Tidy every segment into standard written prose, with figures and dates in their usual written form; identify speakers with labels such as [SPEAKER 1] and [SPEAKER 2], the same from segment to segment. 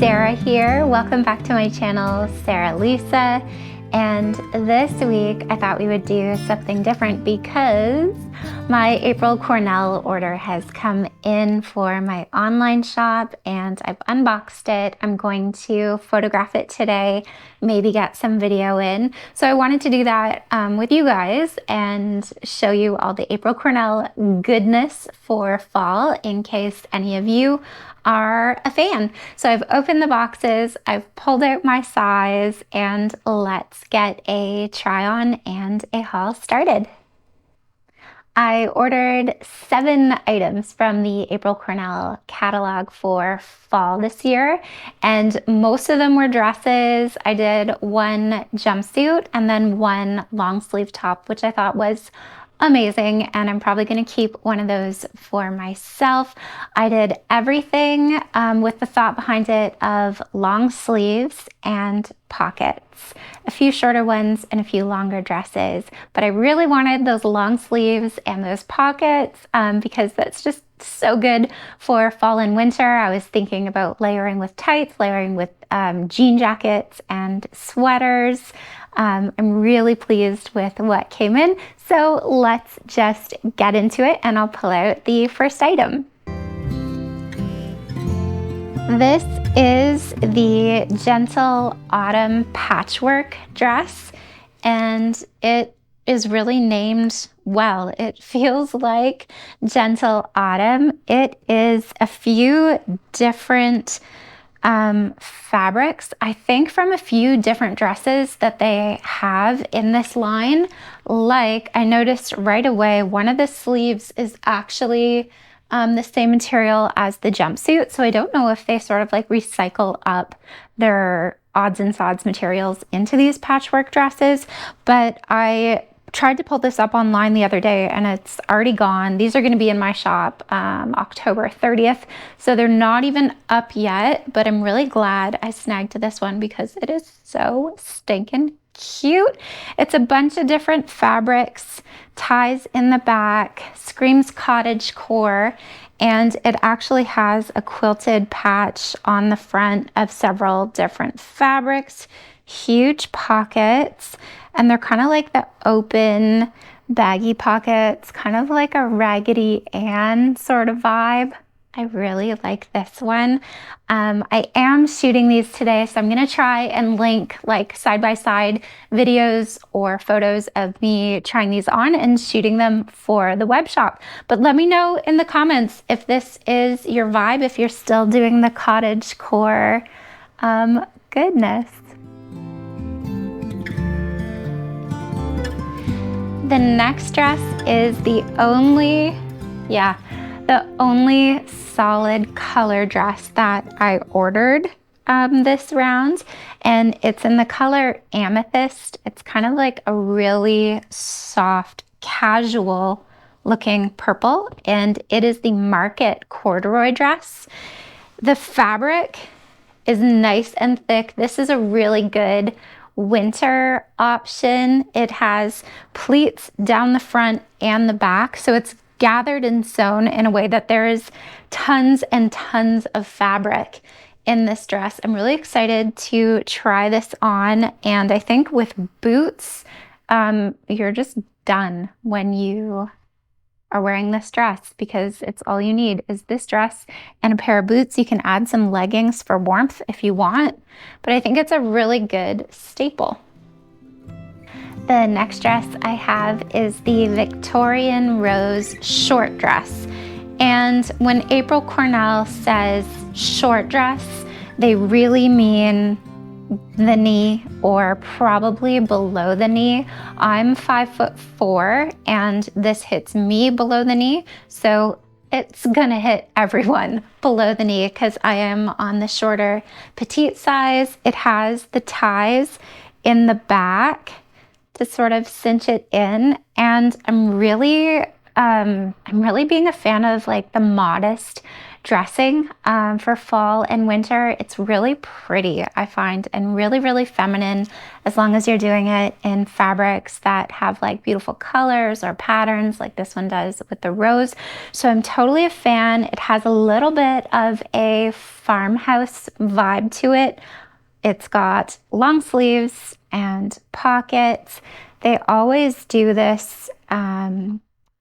[SPEAKER 1] Sarah here. Welcome back to my channel, Sarah Lisa. And this week I thought we would do something different because my April Cornell order has come in for my online shop and I've unboxed it. I'm going to photograph it today, maybe get some video in. So I wanted to do that with you guys and show you all the April Cornell goodness for fall in case any of you are a fan. So I've opened the boxes, I've pulled out my size, and let's get a try on and a haul started. I ordered 7 items from the April Cornell catalog for fall this year, and most of them were dresses. I did 1 jumpsuit and then 1 long sleeve top, which I thought was amazing, and I'm probably going to keep one of those for myself. I did everything with the thought behind it of long sleeves and pockets, a few shorter ones and a few longer dresses, but I really wanted those long sleeves and those pockets because that's just so good for fall and winter. I was thinking about layering with tights, layering with jean jackets and sweaters. I'm really pleased with what came in, so let's just get into it and I'll pull out the first item. This is the Gentle Autumn patchwork dress, and it is really named well. It feels like Gentle Autumn. It is a few different fabrics, I think, from a few different dresses that they have in this line. Like, I noticed right away one of the sleeves is actually the same material as the jumpsuit, so I don't know if they sort of like recycle up their odds and sods materials into these patchwork dresses, but I tried to pull this up online the other day and it's already gone. These are going to be in my shop October 30th, so they're not even up yet, but I'm really glad I snagged this one because it is so stinking cute. It's a bunch of different fabrics, ties in the back, screams cottage core, and it actually has a quilted patch on the front of several different fabrics, huge pockets, and they're kind of like the open baggy pockets, kind of like a Raggedy Ann sort of vibe. I really like this one. I am shooting these today, so I'm gonna try and link like side-by-side videos or photos of me trying these on and shooting them for the web shop. But let me know in the comments if this is your vibe, if you're still doing the cottage core goodness. The next dress is the only solid color dress that I ordered this round, and it's in the color Amethyst. It's kind of like a really soft, casual looking purple, and it is the Market corduroy dress. The fabric is nice and thick. This is a really good winter option. It has pleats down the front and the back, so it's gathered and sewn in a way that there is tons and tons of fabric in this dress. I'm really excited to try this on, and I think with boots, you're just done when you are wearing this dress because it's all you need is this dress and a pair of boots. You can add some leggings for warmth if you want, but I think it's a really good staple. The next dress I have is the Victorian Rose short dress. And when April Cornell says short dress, they really mean the knee or probably below the knee. I'm 5'4" and this hits me below the knee, so it's gonna hit everyone below the knee because I am on the shorter petite size. It has the ties in the back to sort of cinch it in, and I'm really being a fan of like the modest dressing for fall and winter. It's really pretty, I find, and really, really feminine, as long as you're doing it in fabrics that have like beautiful colors or patterns like this one does with the rose. So I'm totally a fan. It has a little bit of a farmhouse vibe to it. It's got long sleeves and pockets. They always do this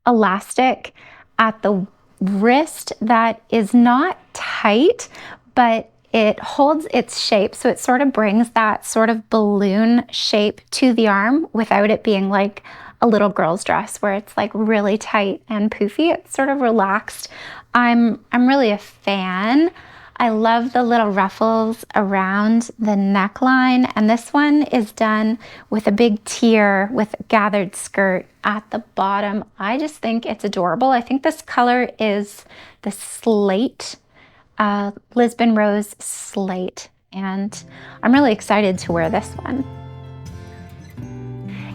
[SPEAKER 1] elastic at the wrist that is not tight, but it holds its shape. So it sort of brings that sort of balloon shape to the arm without it being like a little girl's dress where it's like really tight and poofy. It's sort of relaxed. I'm really a fan. I love the little ruffles around the neckline, and this one is done with a big tier with a gathered skirt at the bottom. I just think it's adorable. I think this color is the slate, Lisbon Rose Slate, and I'm really excited to wear this one.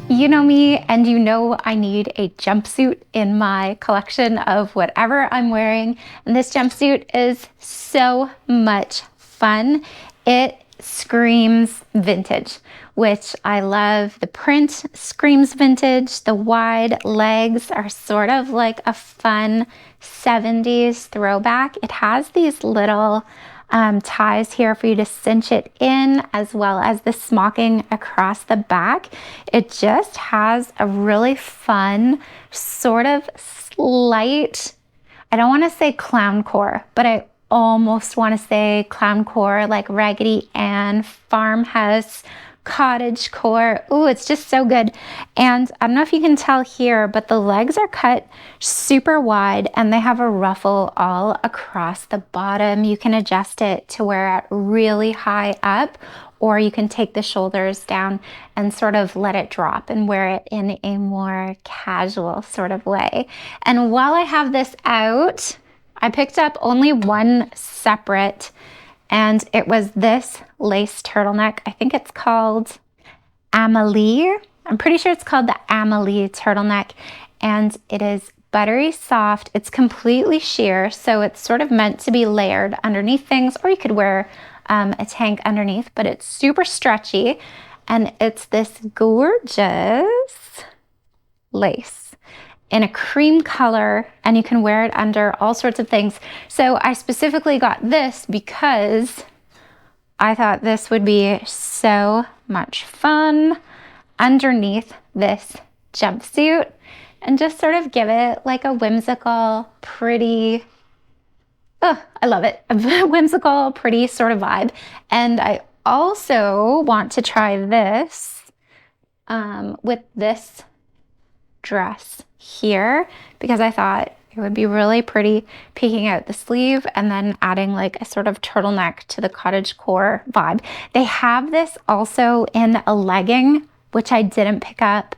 [SPEAKER 1] You know me, and you know I need a jumpsuit in my collection of whatever I'm wearing. And this jumpsuit is so much fun. It screams vintage, which I love. The print screams vintage. The wide legs are sort of like a fun 70s throwback. It has these little ties here for you to cinch it in, as well as the smocking across the back. It just has a really fun sort of slight, I don't want to say clowncore, but I almost want to say clowncore, like Raggedy Ann, farmhouse, cottage core. Ooh, it's just so good. And I don't know if you can tell here, but the legs are cut super wide and they have a ruffle all across the bottom. You can adjust it to wear it really high up, or you can take the shoulders down and sort of let it drop and wear it in a more casual sort of way. And while I have this out, I picked up only one separate, and it was this lace turtleneck. I think it's called Amelie. I'm pretty sure it's called the Amelie turtleneck, and it is buttery soft. It's completely sheer, so it's sort of meant to be layered underneath things, or you could wear a tank underneath, but it's super stretchy, and it's this gorgeous lace in a cream color, and you can wear it under all sorts of things. So I specifically got this because I thought this would be so much fun underneath this jumpsuit and just sort of give it like a whimsical, pretty, oh, I love it, a whimsical, pretty sort of vibe. And I also want to try this with this dress here, because I thought it would be really pretty peeking out the sleeve and then adding like a sort of turtleneck to the cottagecore vibe. They have this also in a legging, which I didn't pick up.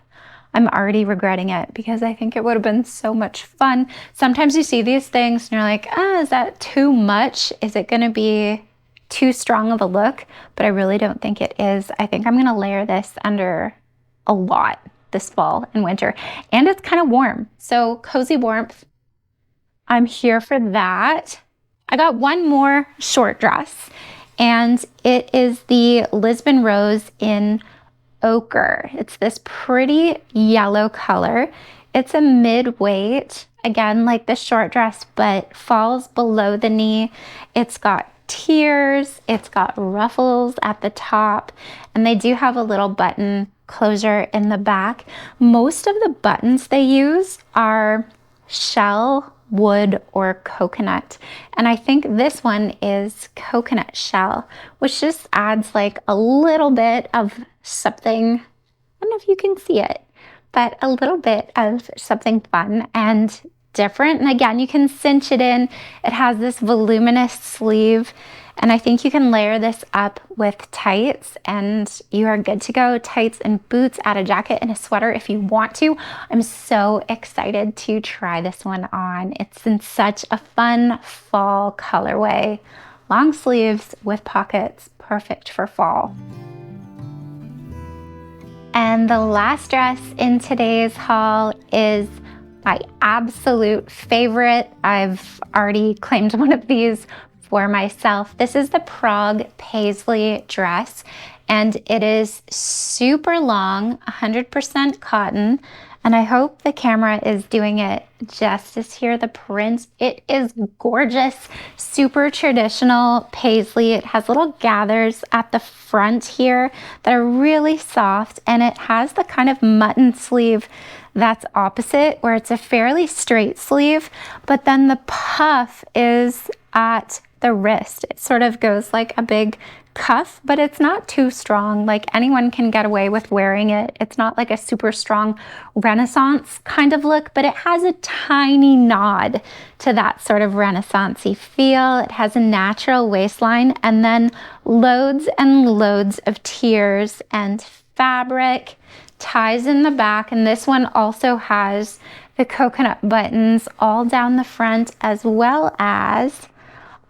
[SPEAKER 1] I'm already regretting it because I think it would have been so much fun. Sometimes you see these things and you're like, is that too much? Is it going to be too strong of a look? But I really don't think it is. I think I'm going to layer this under a lot this fall and winter, and it's kind of warm, so cozy warmth. I'm here for that. I got one more short dress, and it is the Lisbon Rose in ochre. It's this pretty yellow color. It's a mid-weight, again like the short dress, but falls below the knee. It's got tiers, it's got ruffles at the top, and they do have a little button closure in the back. Most of the buttons they use are shell, wood, or coconut. And I think this one is coconut shell, which just adds like a little bit of something, I don't know if you can see it, but a little bit of something fun and different. And again, you can cinch it in. It has this voluminous sleeve, and I think you can layer this up with tights and you are good to go. Tights and boots, add a jacket and a sweater if you want to. I'm so excited to try this one on. It's in such a fun fall colorway. Long sleeves with pockets, perfect for fall. And the last dress in today's haul is my absolute favorite. I've already claimed one of these for myself. This is the Prague Paisley dress, and it is super long, 100% cotton. And I hope the camera is doing it justice here. The print, it is gorgeous, super traditional paisley. It has little gathers at the front here that are really soft, and it has the kind of mutton sleeve that's opposite, where it's a fairly straight sleeve, but then the puff is at the wrist. It sort of goes like a big cuff, but it's not too strong. Like, anyone can get away with wearing it. It's not like a super strong Renaissance kind of look, but it has a tiny nod to that sort of Renaissance-y feel. It has a natural waistline, and then loads and loads of tiers and fabric, ties in the back, and this one also has the coconut buttons all down the front as well as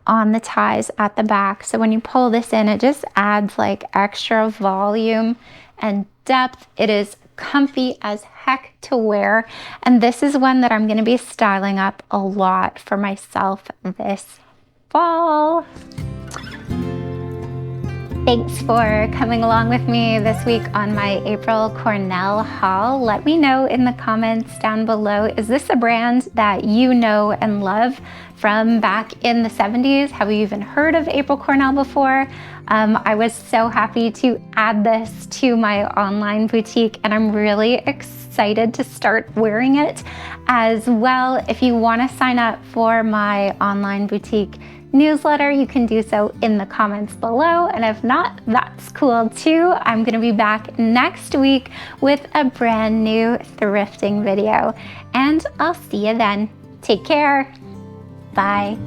[SPEAKER 1] on the ties at the back. So when you pull this in, it just adds like extra volume and depth. It is comfy as heck to wear, and this is one that I'm going to be styling up a lot for myself this fall. Thanks for coming along with me this week on my April Cornell haul. Let me know in the comments down below, is this a brand that you know and love from back in the 70s? Have you even heard of April Cornell before? I was so happy to add this to my online boutique, and I'm really excited to start wearing it as well. If you want to sign up for my online boutique newsletter, you can do so in the comments below, and if not, that's cool too. I'm gonna be back next week with a brand new thrifting video, and I'll see you then. Take care. Bye.